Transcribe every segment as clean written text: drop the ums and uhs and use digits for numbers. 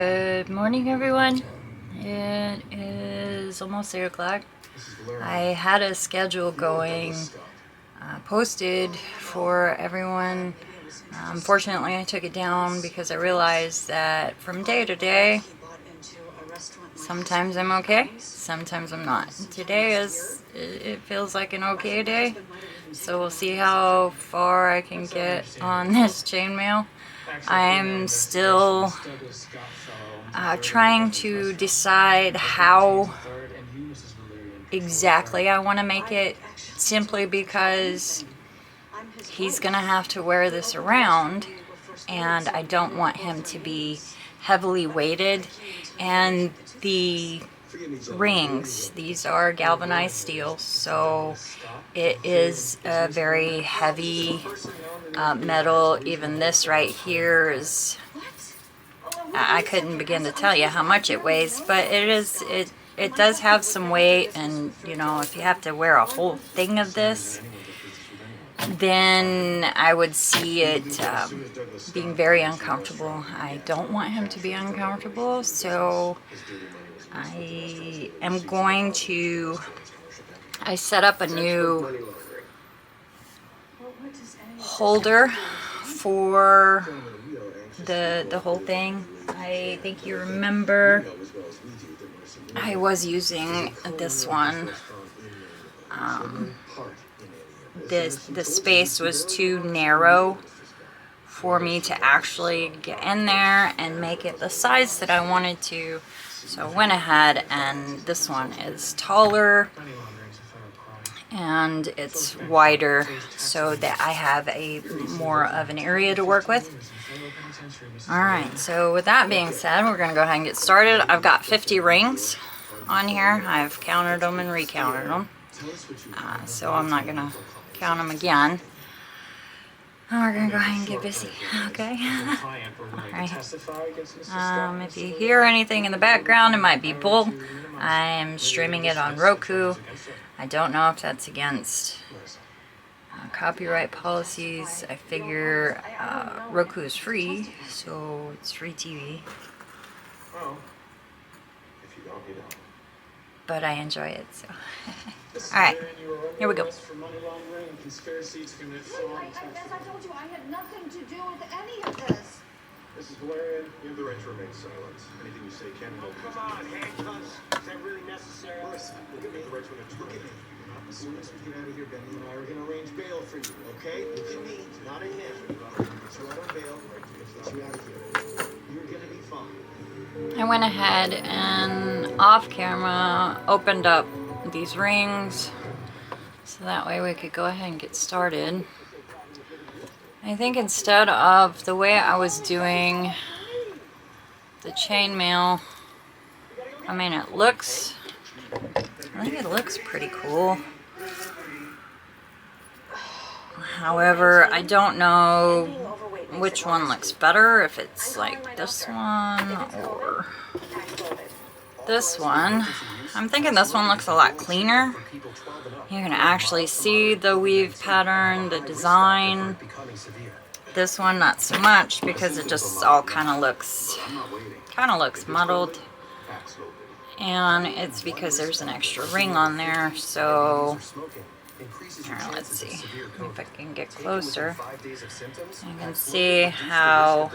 Good morning, everyone. It is almost 8 o'clock. I had a schedule going, posted for everyone. Unfortunately, I took it down because I realized that from day to day, sometimes I'm okay, sometimes I'm not. Today it feels like an okay day, so we'll see how far I can get on this chainmail. I'm still trying to decide how exactly I want to make it, simply because he's gonna have to wear this around and I don't want him to be heavily weighted. And the rings, these are galvanized steel, so it is a very heavy metal. Even this right here is, I couldn't begin to tell you how much it weighs, but it does have some weight. And you know, if you have to wear a whole thing of this, then I would see it being very uncomfortable. I don't want him to be uncomfortable, so I am going to, I set up a new holder for the whole thing. I think you remember I was using this one. The space was too narrow for me to actually get in there and make it the size that I wanted to. So I went ahead, and this one is taller and it's wider so that I have a more of an area to work with. Alright, so with that being said, we're going to go ahead and get started. I've got 50 rings on here. I've counted them and recounted them. So I'm not going to count them again. And we're going to go ahead and get busy, okay? Alright. If you hear anything in the background, it might be Bull. I'm streaming it on Roku. I don't know if that's against copyright policies. I figure Roku is free, so it's free TV. But I enjoy it, so. Alright, here we go. I guess I told you I had nothing to do with any of this. Mrs. Valerian, you have the right to remain silent. Anything you say can help. Come on, handcuffs. Is that really necessary? Listen, look at me. The right to an attorney. As soon as we get out of here, Benny and I are going to arrange bail for you, okay? Look at me, not at him. Get you out on bail, get you out of here. You're going to be fine. I went ahead and off camera opened up these rings so that way we could go ahead and get started. I think instead of the way I was doing the chainmail, I mean, I think it looks pretty cool. However, I don't know which one looks better, if it's like this one or this one. I'm thinking this one looks a lot cleaner. You can actually see the weave pattern, the design. This one not so much, because it just all kind of looks muddled. And it's because there's an extra ring on there, so here, let's see if I can get closer. You can see how,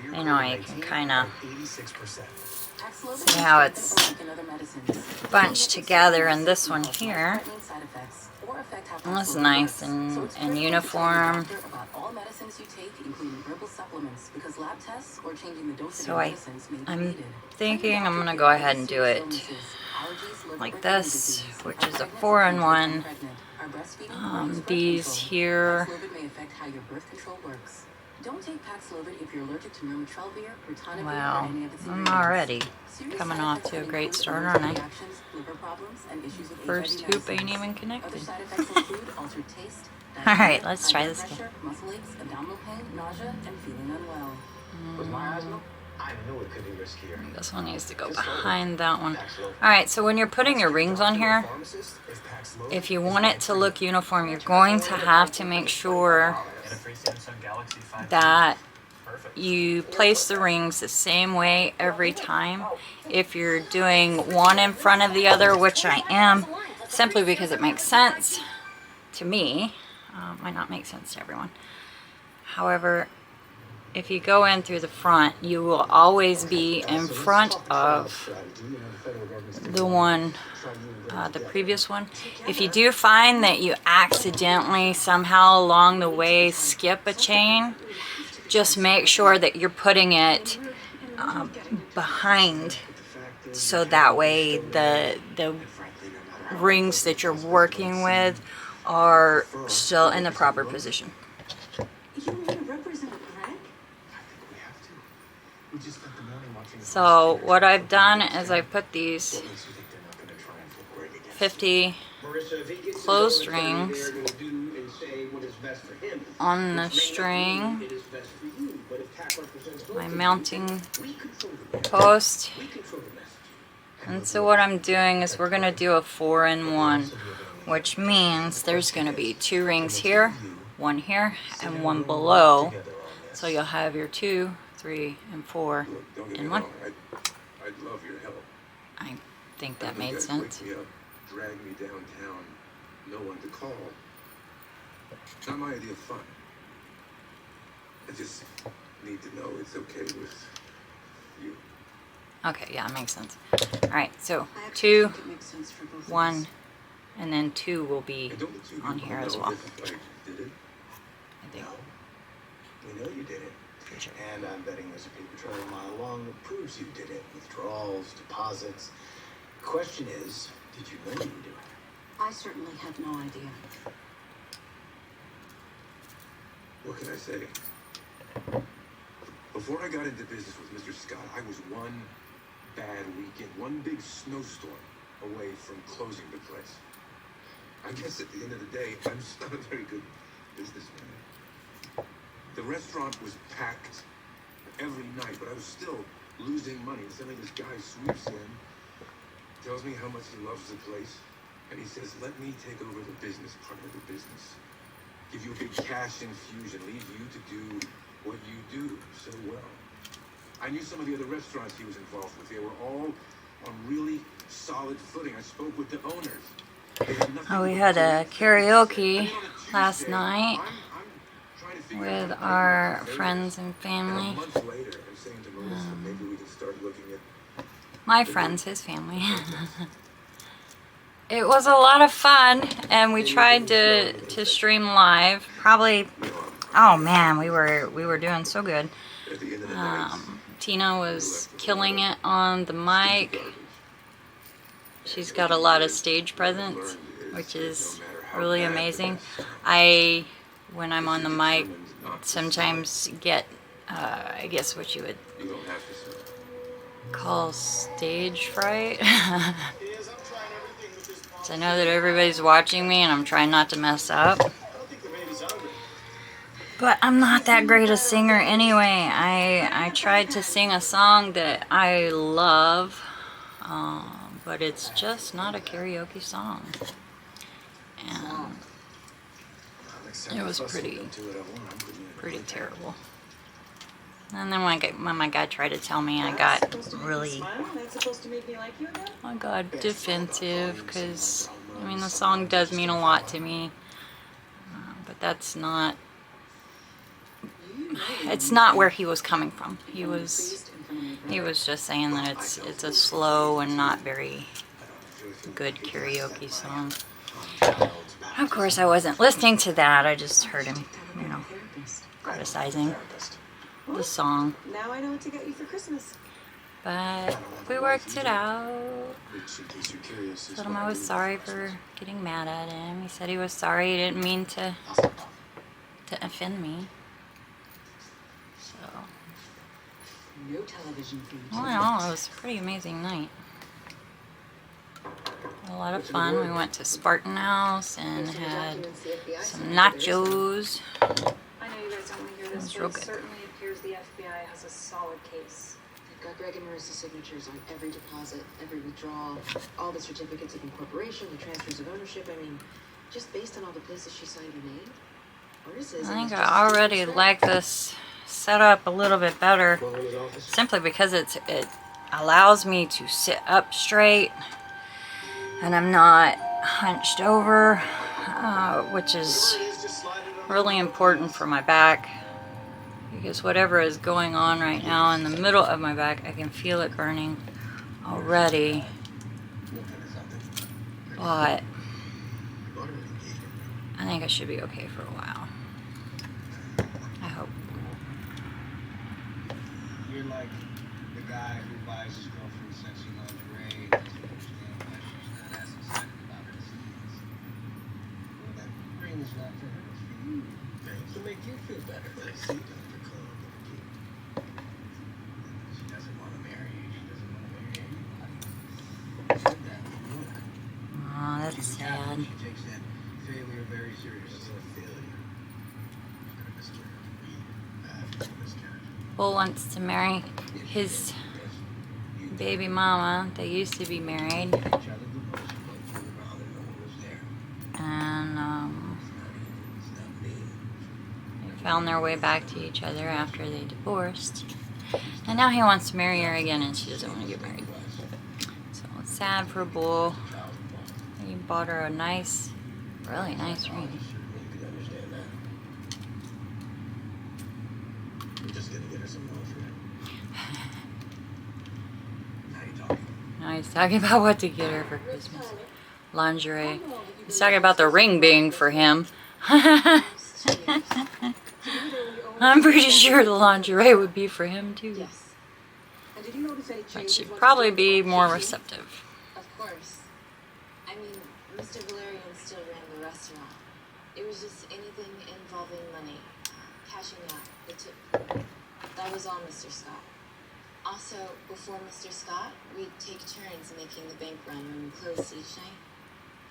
you know, you can kind of see how it's bunched together. And this one here, that's nice and uniform. So I'm thinking I'm going to go ahead and do it like this, which is a 4-in-1. These here, wow, I'm already coming off to a great start, aren't I? First hoop ain't even connected. Alright, let's try this again. This one needs to go behind that one. Alright, so when you're putting your rings on here, if you want it to look uniform, you're going to have to make sure that you place the rings the same way every time. If you're doing one in front of the other, which I am, simply because it makes sense to me, might not make sense to everyone. However, if you go in through the front, you will always be in front of the one, the previous one. If you do find that you accidentally somehow along the way skip a chain, just make sure that you're putting it behind, so that way the rings that you're working with are still in the proper position. So what I've done is I put these 50 closed rings on the string, my mounting post. And so what I'm doing is we're going to do a 4-in-1, which means there's going to be 2 rings here, 1 here, and 1 below. So you'll have your 2, 3, and 4 in 1. I'd love your help. I think that made sense. Wake me up, drag me downtown, no one to call. Not my idea of fun. I just need to know it's okay with you. Okay, yeah, it makes sense. Alright, so 2, 1, and then 2 will be on here as well. Did it? I think. We know you did it. Sure. And I'm betting there's a paper trail a mile long that proves you did it. Withdrawals, deposits. The question is, did you know you were doing it? I certainly had no idea. What can I say? Before I got into business with Mr. Scott, I was one bad weekend, one big snowstorm away from closing the place. I guess at the end of the day, I'm just not a very good businessman. The restaurant was packed every night, but I was still losing money. And suddenly this guy swoops in, tells me how much he loves the place, and he says, let me take over the business part of the business. Give you a big cash infusion, leave you to do what you do so well. I knew some of the other restaurants he was involved with. They were all on really solid footing. I spoke with the owners. Oh, we had a karaoke last night with our friends and family. My friends, his family. It was a lot of fun, and we tried to stream live. Probably, oh man, we were doing so good. Tina was killing it on the mic. She's got a lot of stage presence, which is really amazing. When I'm on the mic, sometimes get, I guess what you would call stage fright. So I know that everybody's watching me and I'm trying not to mess up. But I'm not that great a singer anyway. I tried to sing a song that I love, but it's just not a karaoke song. And it was pretty terrible. And then when my guy tried to tell me, I got defensive, because I mean the song does mean a lot to me, but it's not where he was coming from. He was just saying that it's a slow and not very good karaoke song. Of course, I wasn't listening to that. I just heard him, criticizing the song. Now I know what to get you for Christmas. But we worked it out. Told him I was sorry for getting mad at him. He said he was sorry. He didn't mean to offend me. So, No television feed. all in all, it was a pretty amazing night. A lot of fun. We went to Spartan House and had some nachos. I know you guys don't want to hear It was this, real but it good. certainly appears the FBI has a solid case. They've got Greg and Marissa's signatures on every deposit, every withdrawal, all the certificates of incorporation, the transfers of ownership. I mean, just based on all the places she signed her name. I think I already like this set up a little bit better, Go in his office. simply because it allows me to sit up straight and I'm not hunched over, which is Whatever it is, just slide it under really the important pillows. for my back, because whatever is going on right now in the middle of my back, I can feel it burning already. But I think I should be okay for a while. I hope. You're like the guy who buys his girlfriend sexy lingerie and doesn't understand why she's not as excited about her as he is. Well, that ring is not for her, it's for you. To make you feel better. I see, Dr. Cobb. She doesn't want to marry you. She doesn't want to marry anybody. She said that. Look. Oh, that's She's a sad. Catholic. She takes that failure very seriously. It's a failure. She's gonna miscarry. Bad miscarriage. Bull wants to marry his baby mama. They used to be married, and they found their way back to each other after they divorced. And now he wants to marry her again, and she doesn't want to get married. So it's sad for Bull. He bought her a nice, really nice ring. We're just gonna get her some lingerie. Now you're talking. Now he's talking about what to get her for Christmas. Lingerie. He's talking about the ring being for him. I'm pretty sure the lingerie would be for him too. Yes. And did you notice any But changes she'd once probably you be joined more the receptive. Of course. I mean, Mr. Valerian still ran the restaurant. It was just anything involving money, cashing out, the tip. That was all Mr. Scott. Also, before Mr. Scott, we'd take turns making the bank run when we closed each night.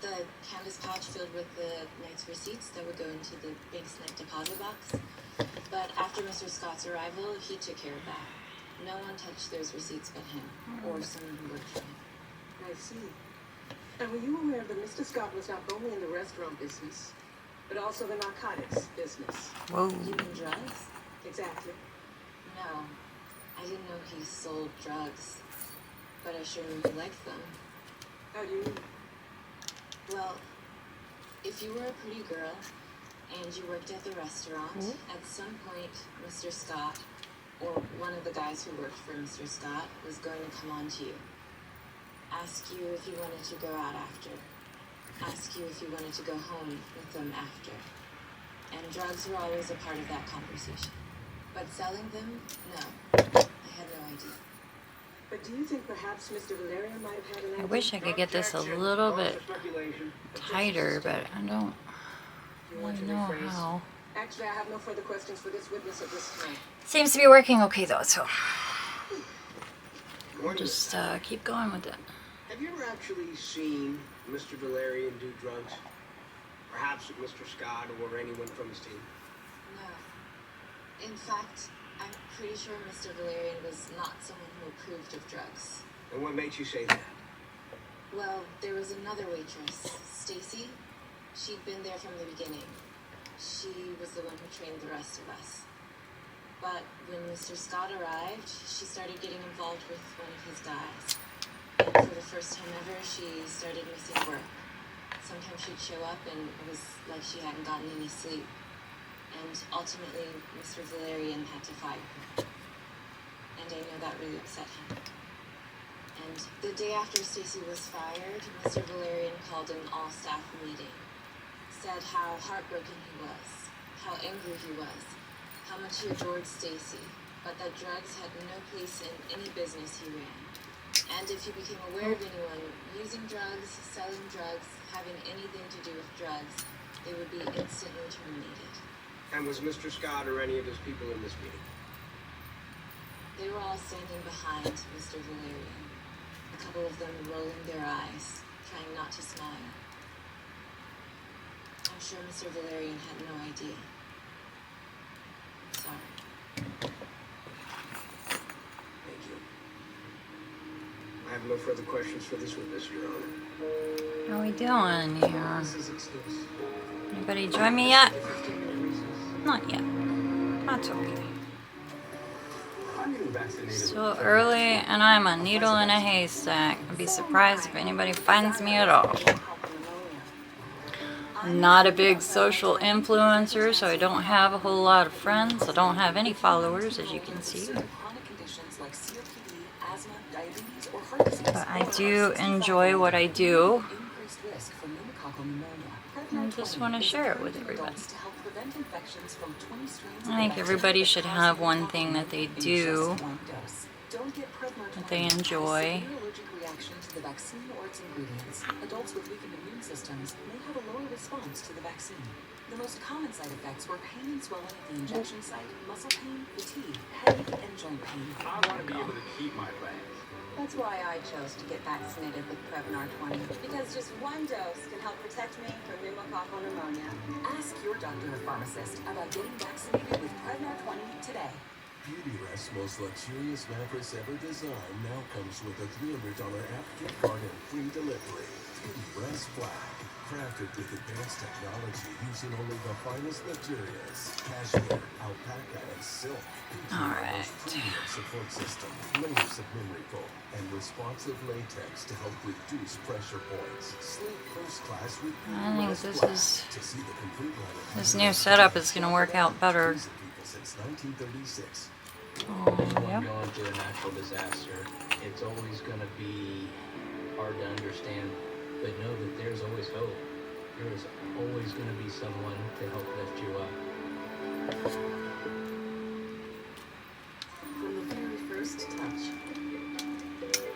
The canvas pouch filled with the night's receipts that would go into the bank's night deposit box. But after Mr. Scott's arrival, he took care of that. No one touched those receipts but him, or someone who worked for him. I see. And were you aware that Mr. Scott was not only in the restaurant business, but also the narcotics business? Whoa. You mean drugs? Exactly. No. I didn't know he sold drugs. But I sure knew he liked them. How do you mean? Well, if you were a pretty girl and you worked at the restaurant, at some point, Mr. Scott, or one of the guys who worked for Mr. Scott, was going to come on to you. Ask you if you wanted to go out after. Ask you if you wanted to go home with them after. And drugs were always a part of that conversation. But selling them? No. I had no idea. But do you think perhaps Mr. Valerian might have had an I idea? wish I could get this a little bit Speculation. tighter, but I don't You want really to know rephrase? how. Actually, I have no further questions for this witness at this time. Seems to be working okay though, so we'll Wonder, just keep going with it. Have you ever actually seen Mr. Valerian do drugs? Perhaps with Mr. Scott or anyone from his team? No. In fact, I'm pretty sure Mr. Valerian was not someone who approved of drugs. And what made you say that? Well, there was another waitress, Stacy. She'd been there from the beginning. She was the one who trained the rest of us. But when Mr. Scott arrived, she started getting involved with one of his guys. And for the first time ever, she started missing work. Sometimes she'd show up and it was like she hadn't gotten any sleep. And ultimately, Mr. Valerian had to fire her. And I know that really upset him. And the day after Stacy was fired, Mr. Valerian called an all-staff meeting. Said how heartbroken he was, how angry he was, how much he adored Stacy, but that drugs had no place in any business he ran. And if he became aware of anyone using drugs, selling drugs, having anything to do with drugs, they would be instantly terminated. And was Mr. Scott or any of his people in this meeting? They were all standing behind Mr. Valerian, a couple of them rolling their eyes, trying not to smile. I'm sure Mr. Valerian had no idea. Sorry. Thank you. I have no further questions for this witness, Your Honor. How we doing here? This is excuse. Anybody join me yet? 15-minute recess. Not yet. That's okay. vaccinated. Still early, and I'm a needle in a haystack. I'd be surprised if anybody finds me at all. I'm not a big social influencer, so I don't have a whole lot of friends. I don't have any followers, as you can see. But I do enjoy what I do. I just want to share it with everybody. I think everybody should have one thing that they do that they enjoy. The vaccine or its ingredients. Adults with weakened immune systems may have a lower response to the vaccine. The most common side effects were pain and swelling at the injection site, muscle pain, fatigue, headache, and joint pain. I want to be able to keep my plans. That's why I chose to get vaccinated with Prevnar 20. Because just one dose can help protect me from pneumococcal pneumonia. Ask your doctor or pharmacist about getting vaccinated with Prevnar 20 today. Beautyrest's most luxurious mattress ever designed now comes with a $300 app gift card and free delivery. Beautyrest Black, crafted with advanced technology using only the finest materials, cashmere, alpaca, and silk. Alright. Support system, layers of memory foam, and responsive latex to help reduce pressure points. Sleep first class with Beautyrest Black. To see the complete line of This new setup is going to work out better. Since 1936. Yep. Going through a natural disaster, it's always going to be hard to understand, but know that there's always hope. There is always going to be someone to help lift you up. From the very first touch,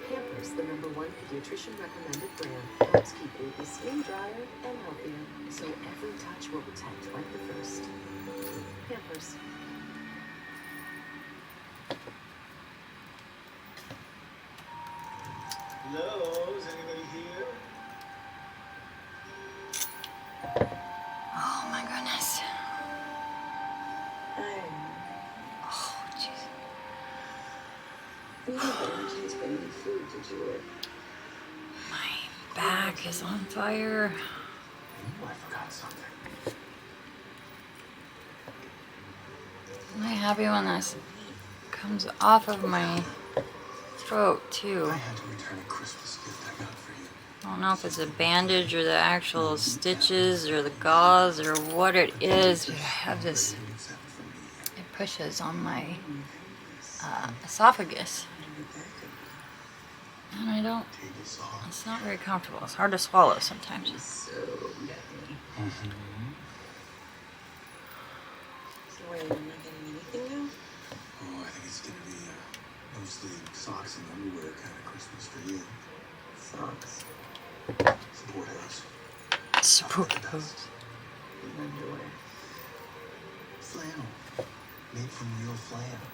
Pampers, the #1 pediatrician recommended brand, helps keep baby's skin drier and healthier, so every touch will protect like the first. Pampers. Hello, is anybody here? Oh my goodness. Oh, jeez. My back is on fire. I forgot something. Am I happy when this comes off of my throat too? I had to return a Christmas gift I got for you. I don't know if it's a bandage or the actual stitches or the gauze or what it is, but I have this, it pushes on my esophagus. And I don't, it's not very comfortable. It's hard to swallow sometimes. So yummy. So wait, I'm not getting anything now? Oh, I think it's going to be mostly socks and underwear kind of Christmas for you. Socks. Support house. Support house. Underwear. Flannel. Made from real flannel.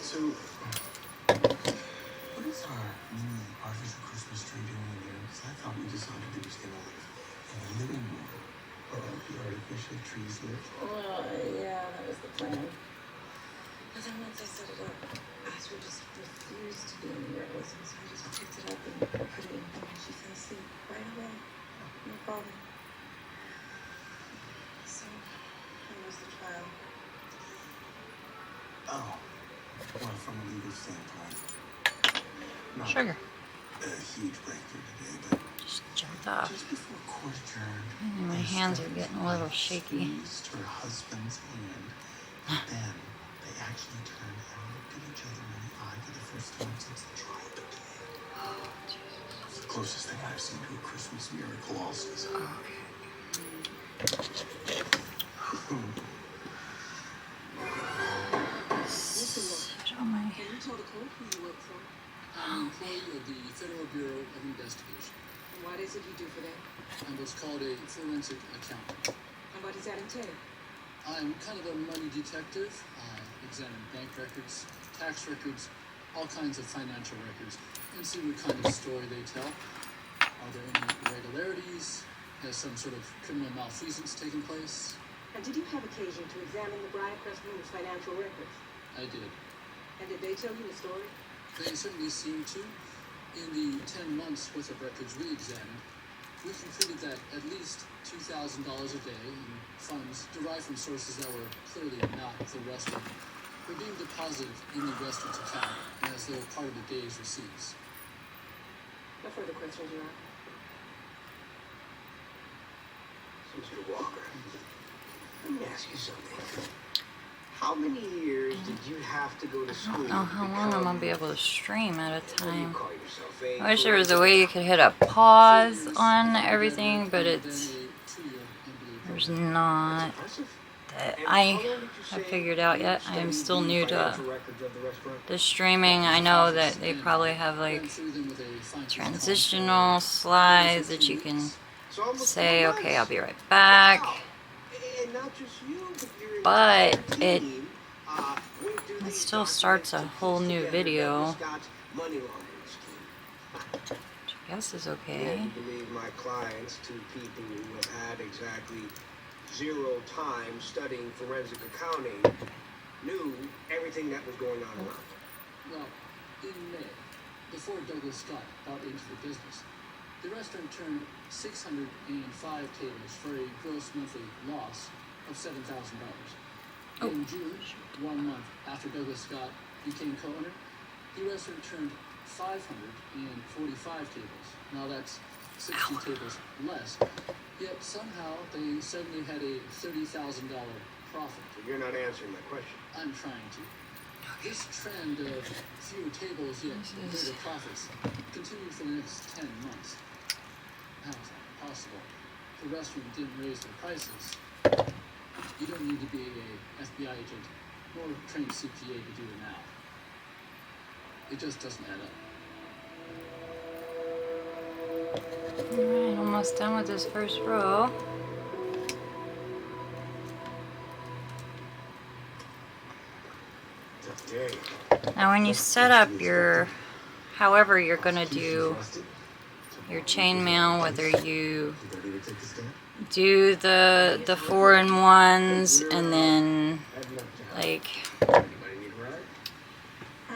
So, what is our mini artificial Christmas tree doing in here? Because I thought we decided it was going to live in the living room. Or the artificial trees live. Well, yeah, that was the plan. But then once I set it up, Asher just refused to do any rose, so I just picked it up and put it in her, and she fell asleep right away. No problem. So, how was the trial? Oh. Well, from a legal standpoint, not Sugar. a huge breakthrough today, but Just jumped off. just before court adjourned, And my hands are getting a little shaky. squeezed her husband's hand, and then they actually turned and looked at each other in the eye for the first time since the trial began. It's the closest thing I've seen to a Christmas miracle all season. Sit on my- Can you tell the court who you work for? I'm an employee of the Federal Bureau of Investigation. And what is it you do for them? I'm what's called a forensic accountant. And what does that entail? I'm kind of a money detective. I examine bank records, tax records, all kinds of financial records, and see what kind of story they tell. Are there any irregularities? Has some sort of criminal malfeasance taken place? And did you have occasion to examine the Briarcrest woman's financial records? I did. And did they tell you a story? They certainly seem to. In the 10 months worth of records we examined, we concluded that at least $2,000 a day in funds derived from sources that were clearly not the restaurant were being deposited in the restaurant's account as though part of the day's receipts. No further questions, Your Honor. Mr. Walker, let me ask you something. How many years did you have to go to I school? don't know how long I'm gonna be able to stream at a What do you time. call yourself, eh? I wish there was a way you could hit a pause on everything, but it's there's not that I have figured out yet. I am still new to the streaming. I know that they probably have like transitional slides that you can say, okay, I'll be right back. And not just you, But it went through the still starts a whole new video, money laundering scheme. which I guess is Yeah, okay. you believe my clients, two people who have had exactly 0 time studying forensic accounting, knew everything that was going on around them. Well, in May, before Douglas Scott bought into the business, the restaurant turned 605 tables for a gross monthly loss of $7,000. In June, 1 month after Douglas Scott became co-owner, the restaurant turned 545 tables. Now that's 60 tables less. Yet somehow they suddenly had a $30,000 profit. So you're not answering my question. I'm trying to. This trend of fewer tables yet greater profits continued for the next 10 months. How is that possible? The restaurant didn't raise their prices. You don't need to be a FBI agent nor a trained CPA to do it now. It just doesn't add up. Alright, almost done with this first row. Tough day. Now when you set up your, however you're gonna do your chainmail, whether you do the 4-in-1s and then like,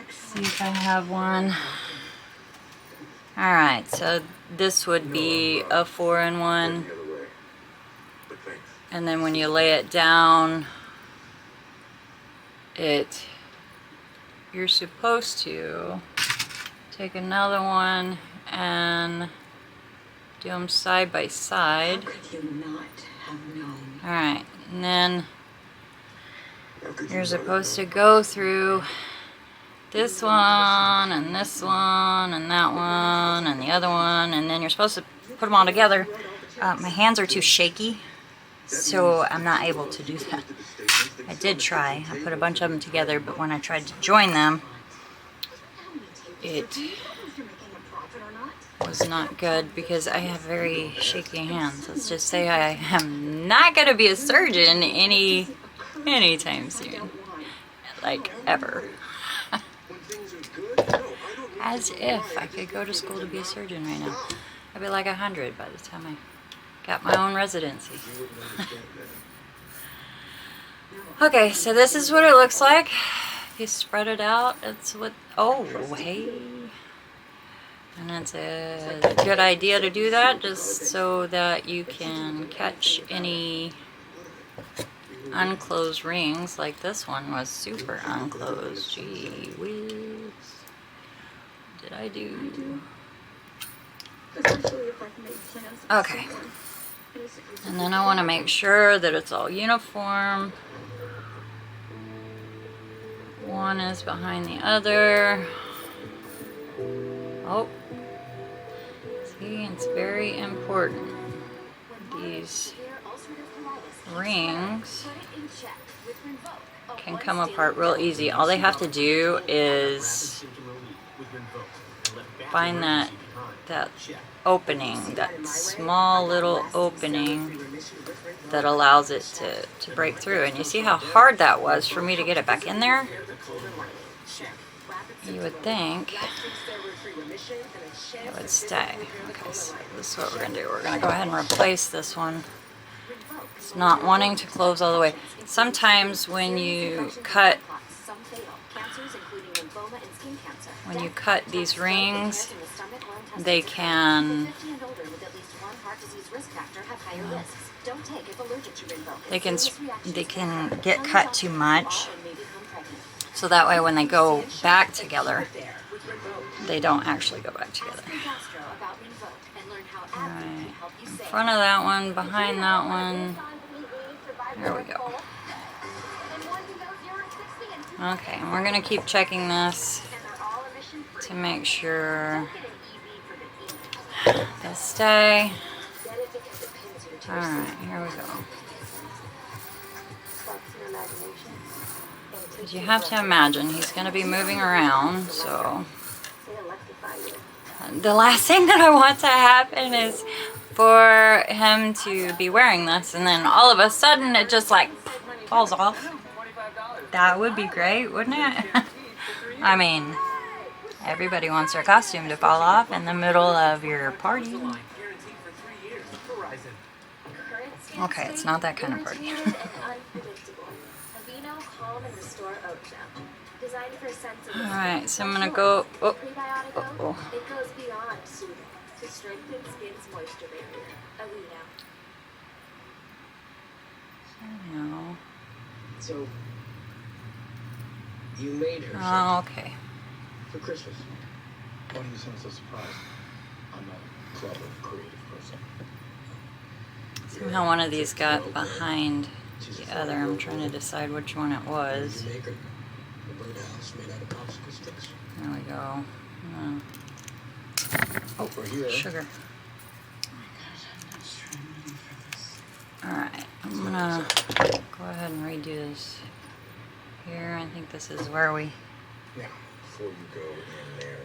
see if I have one. Alright, so this would be a 4-in-1, and then when you lay it down, you're supposed to take another one and do them side by side. How could you not have known? Alright, and then you're supposed to go through this one, and this one, and that one, and the other one, and then you're supposed to put them all together. My hands are too shaky, so I'm not able to do that. I did try. I put a bunch of them together, but when I tried to join them, it was not good because I have very shaky hands. Let's just say I am not going to be a surgeon anytime soon. Like, ever. As if I could go to school to be a surgeon right now. I'd be like 100 by the time I got my own residency. Okay, so this is what it looks like. You spread it out. It's what, oh, hey. And it's a good idea to do that just so that you can catch any unclosed rings. Like this one was super unclosed. Gee whiz. What did I do? Okay. And then I want to make sure that it's all uniform. One is behind the other. Oh. See, it's very important. These rings can come apart real easy. All they have to do is find that opening, that small little opening that allows it to break through. And you see how hard that was for me to get it back in there? You would think it would stay. Okay, so this is what we're going to do. We're going to go ahead and replace this one. It's not wanting to close all the way. Sometimes when you cut these rings, they can higher risks. Don't take if allergic to Rinvoq. They can get cut too much, so that way when they go back together, they don't actually go back together. Alright, in front of that one, behind that one. There we go. Okay, and we're going to keep checking this to make sure they stay. Alright, here we go. Because you have to imagine he's going to be moving around, so the last thing that I want to happen is for him to be wearing this and then all of a sudden it just like falls off. That would be great, wouldn't it? I mean, everybody wants their costume to fall off in the middle of your party. Okay, it's not that kind of party. Alright, so I'm gonna go. Oh. It goes beyond soothing to strengthen skin's moisture barrier. No. So, you made her Oh, okay. for Christmas. Why do you sound so surprised? I'm not a clever, creative person. Somehow one of these got behind the other. I'm trying to decide which one it was. You make her a birdhouse made out of popsicle sticks. There we go. Oh, We're here. sugar. Alright, I'm gonna go ahead and redo this here. I think this is where we... Now, before you go in there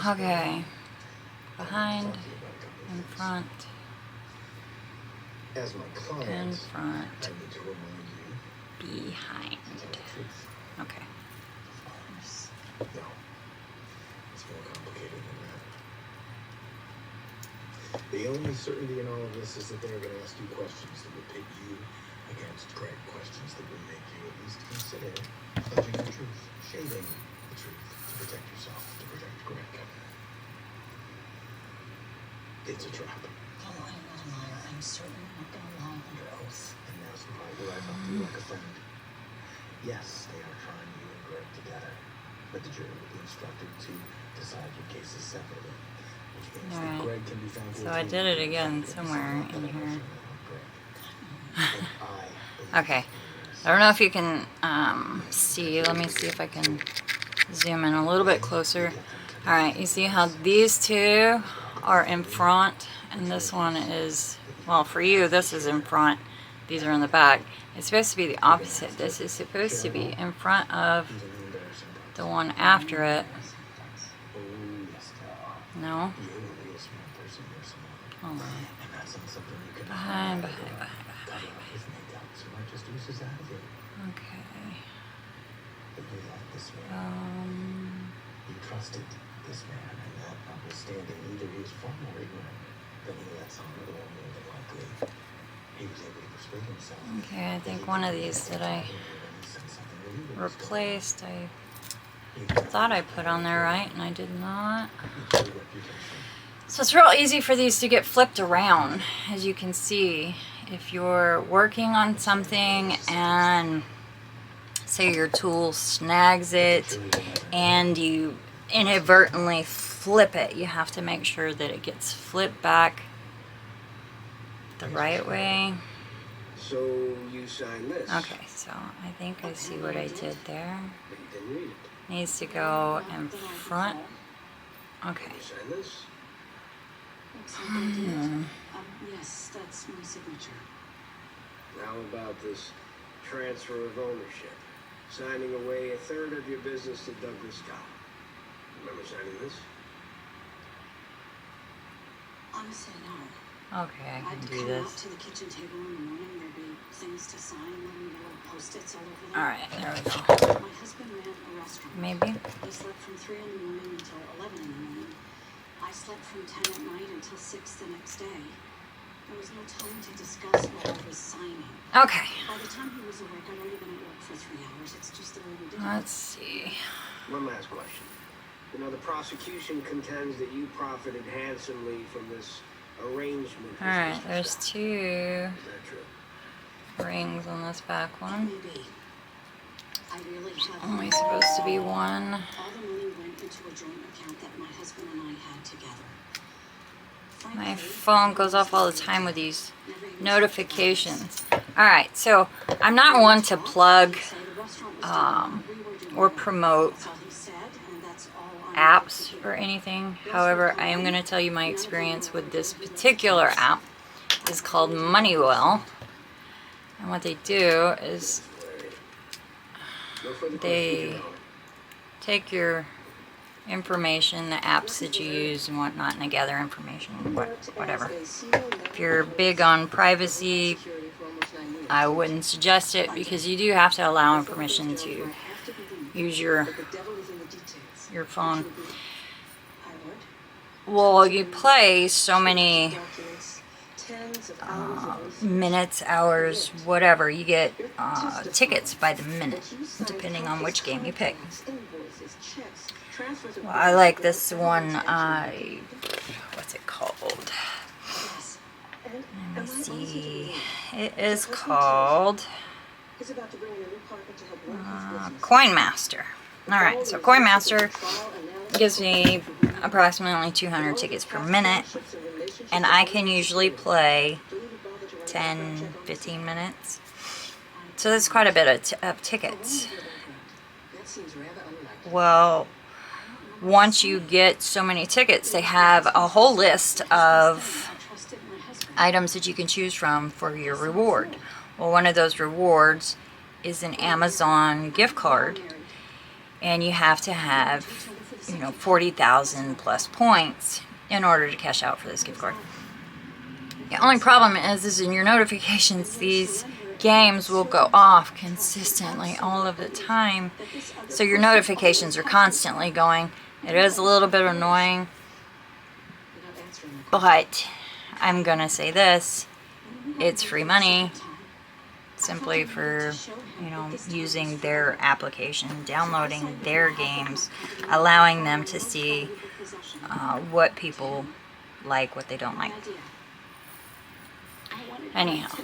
and Okay. Behind, in front, as my client, in front, I need to remind you behind. the truth. Okay. No, it's more complicated than that. The only certainty in all of this is that they're going to ask you questions that would pit you against Greg, questions that would make you at least consider fudging the truth, shading the truth to protect yourself, to protect Greg. It's a trap. Oh, I'm not a liar. I'm certainly not going to lie under oath. And now's the part where I talk to you like a friend. Yes, they are trying you and Greg together, but the jury will be instructed to decide your cases separately. Which means that Greg can be found So I did it again somewhere in here. Okay. I don't know if you can see. Let me see if I can zoom in a little bit closer. Alright, you see how these two are in front and this one is, well, for you this is in front, these are in the back. It's supposed to be the opposite. This is supposed to be in front of the one after it. No? Come on. Behind. Okay. You trusted this man, and that notwithstanding, either he was far more ignorant than he lets on, or more than likely he was able to persuade himself. Okay, I think one of these that I replaced, I thought I put on there right, and I did not. So it's real easy for these to get flipped around, as you can see. If you're working on something and say your tool snags it and you inadvertently flip it, you have to make sure that it gets flipped back the right way. So you sign this. Okay, so I think I see what I did there. But you didn't read it. Needs to go in front. Okay. You sign this. Yes, that's my signature. Now about this transfer of ownership. Signing away 1/3 of your business to Douglas Scott. Remember signing this? Honestly, no. Okay, I I'd can do come this. out to the kitchen table in the morning, there'd be things to sign, little yellow post-its all over them. Alright, there we go. My husband ran a restaurant. Maybe. He slept from 3 in the morning until 11 in the morning. I slept from 10 at night until 6 the next day. There was no time to discuss what I was signing. Okay. By the time he was awake, I'd already been at work for 3 hours. It's just the way we did it. Let's see. One last question. You know, the prosecution contends that you profited handsomely from this arrangement. Alright, there's 2 Is that true? rings on this back one. Maybe. I really have Only supposed to be 1. all the money went into a joint account that my husband and I had together. My phone goes off all the time with these notifications. Alright, so I'm not one to plug or promote apps or anything. However, I am going to tell you my experience with this particular app. It's called Moneywell. And what they do is they take your information, the apps that you use and whatnot, and they gather information, whatever. If you're big on privacy, I wouldn't suggest it, because you do have to allow permission to use your phone. Well, you play so many minutes, hours, whatever. You get tickets by the minute, depending on which game you pick. Well, I like this one. What's it called? Let me see. It is called Coin Master. Alright, so Coin Master gives me approximately 200 tickets per minute, and I can usually play 10-15 minutes. So that's quite a bit of tickets. Well, once you get so many tickets, they have a whole list of items that you can choose from for your reward. Well, one of those rewards is an Amazon gift card, and you have to have, 40,000 plus points in order to cash out for this gift card. The only problem is in your notifications, these games will go off consistently all of the time, so your notifications are constantly going. It is a little bit annoying, but I'm gonna say this: it's free money, simply for using their application, downloading their games, allowing them to see what people like, what they don't like. Anyhow,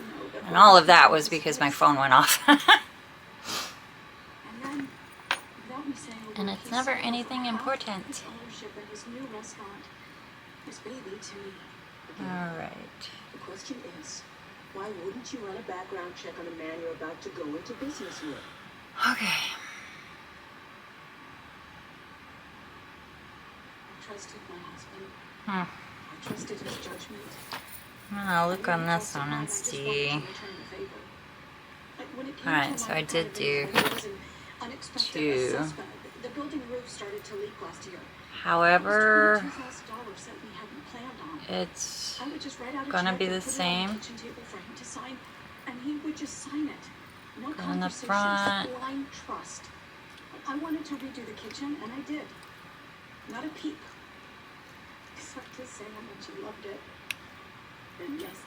and all of that was because my phone went off. And it's never anything important. Alright. The question is, why wouldn't you run a background check on a man you're about to go into business with? Okay. I trusted my husband. I trusted his judgment. I'll look on this one and see. Alright, so I did do 2. The building roof started to leak last year. However, it's gonna be the same. Go in the front. I wanted to redo the kitchen, and I did. Not a peep. Except to say how much he loved it. And yes,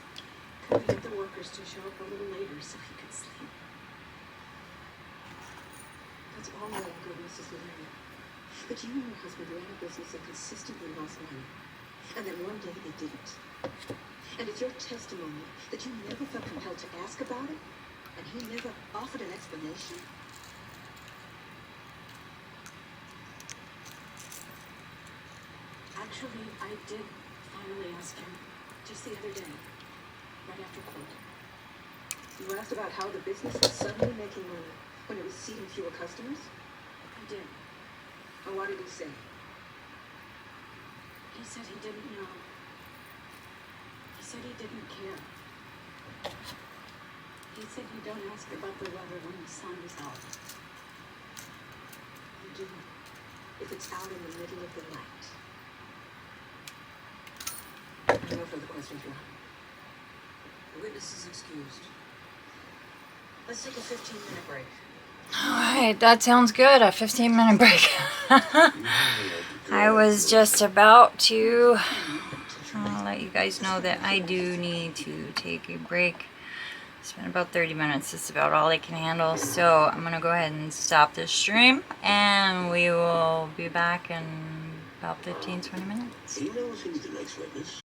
could we get the workers to show up a little later so he could sleep? That's all well and good, Mrs. Lillian. But you and your husband ran a business that consistently lost money. And then one day they didn't. And it's your testimony that you never felt compelled to ask about it, and he never offered an explanation. Actually, I did finally ask him just the other day, right after court. You asked about how the business was suddenly making money when it was seeing fewer customers? I did. And what did he say? He said he didn't know. He said he didn't care. He said you don't ask about the weather when the sun is out. You do, if it's out in the middle of the night. No further questions, Your Honor. The witness is excused. Let's take a 15-minute break. Alright, that sounds good. A 15-minute break. I was just about to let you guys know that I do need to take a break. It's been about 30 minutes. It's about all I can handle. So I'm going to go ahead and stop this stream, and we will be back in about 15-20 minutes. He knows who's the next witness.